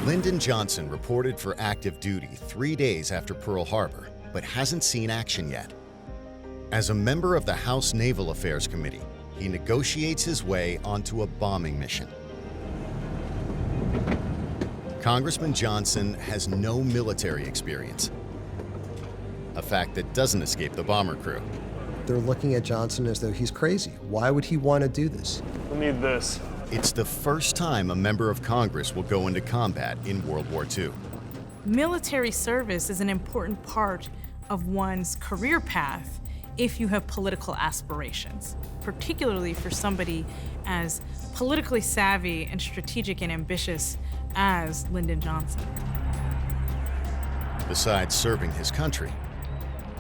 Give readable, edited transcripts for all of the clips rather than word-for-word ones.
Lyndon Johnson reported for active duty 3 days after Pearl Harbor, but hasn't seen action yet. As a member of the House Naval Affairs Committee, he negotiates his way onto a bombing mission. Congressman Johnson has no military experience, a fact that doesn't escape the bomber crew. They're looking at Johnson as though he's crazy. Why would he want to do this? We need this. It's the first time a member of Congress will go into combat in World War II. Military service is an important part of one's career path if you have political aspirations, particularly for somebody as politically savvy and strategic and ambitious as Lyndon Johnson. Besides serving his country,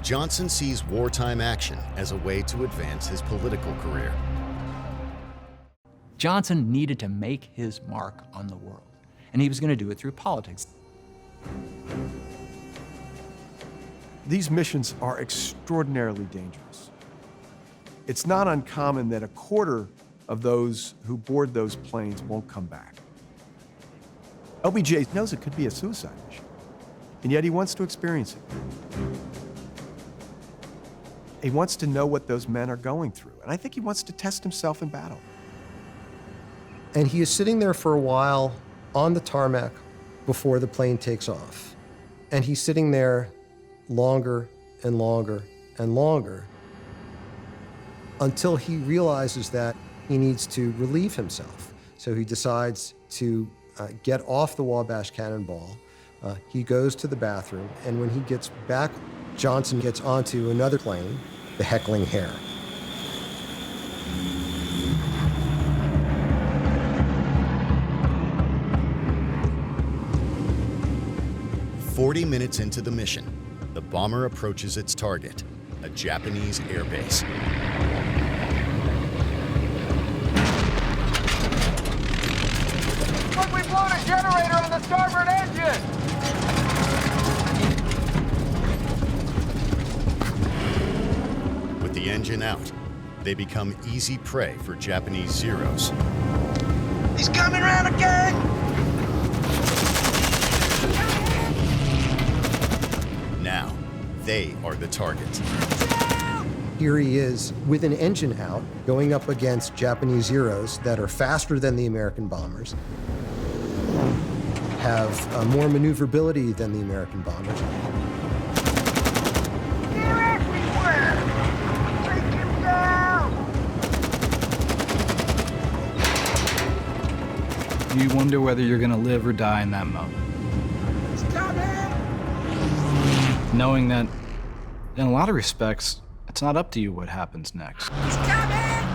Johnson sees wartime action as a way to advance his political career. Johnson needed to make his mark on the world, and he was going to do it through politics. These missions are extraordinarily dangerous. It's not uncommon that a quarter of those who board those planes won't come back. LBJ knows it could be a suicide mission, and yet he wants to experience it. He wants to know what those men are going through, and I think he wants to test himself in battle. And he is sitting there for a while on the tarmac before the plane takes off. And he's sitting there longer and longer and longer until he realizes that he needs to relieve himself. So he decides to get off the Wabash Cannonball. He goes to the bathroom, and when he gets back, Johnson gets onto another plane, the Heckling Hare. "40 minutes into the mission, the bomber approaches its target, a Japanese airbase. Look, we blown a generator on the starboard engine! With the engine out, they become easy prey for Japanese Zeros. He's coming around again! Now, they are the target. Here he is with an engine out, going up against Japanese Zeros that are faster than the American bombers, have more maneuverability than the American bombers. They're everywhere! Take him down! You wonder whether you're gonna live or die in that moment. He's coming! Knowing that, in a lot of respects, it's not up to you what happens next. He's coming!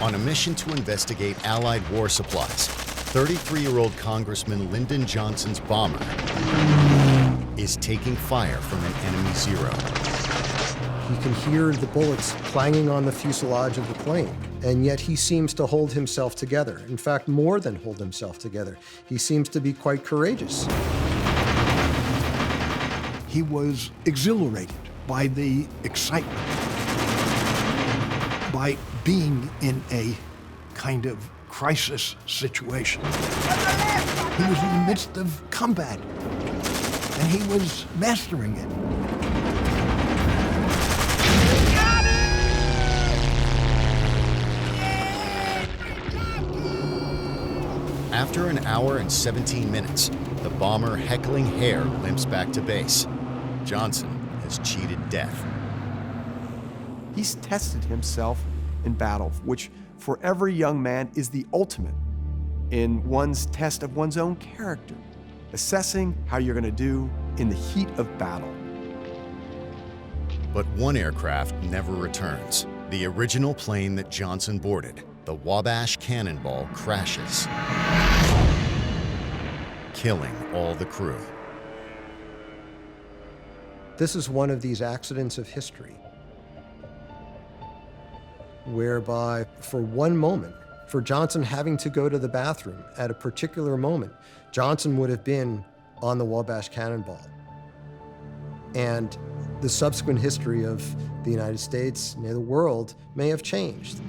On a mission to investigate Allied war supplies, 33-year-old Congressman Lyndon Johnson's bomber is taking fire from an enemy Zero. He can hear the bullets clanging on the fuselage of the plane, and yet he seems to hold himself together. In fact, more than hold himself together. He seems to be quite courageous. He was exhilarated by the excitement, by being in a kind of crisis situation. He was in the midst of combat, and he was mastering it. After an hour and 17 minutes, the bomber Heckling Hare limps back to base. Johnson has cheated death. He's tested himself in battle, which for every young man is the ultimate in one's test of one's own character, assessing how you're going to do in the heat of battle. But one aircraft never returns. The original plane that Johnson boarded, the Wabash Cannonball, crashes, killing all the crew. This is one of these accidents of history, whereby for one moment, for Johnson having to go to the bathroom at a particular moment, Johnson would have been on the Wabash Cannonball. And the subsequent history of the United States and the world may have changed.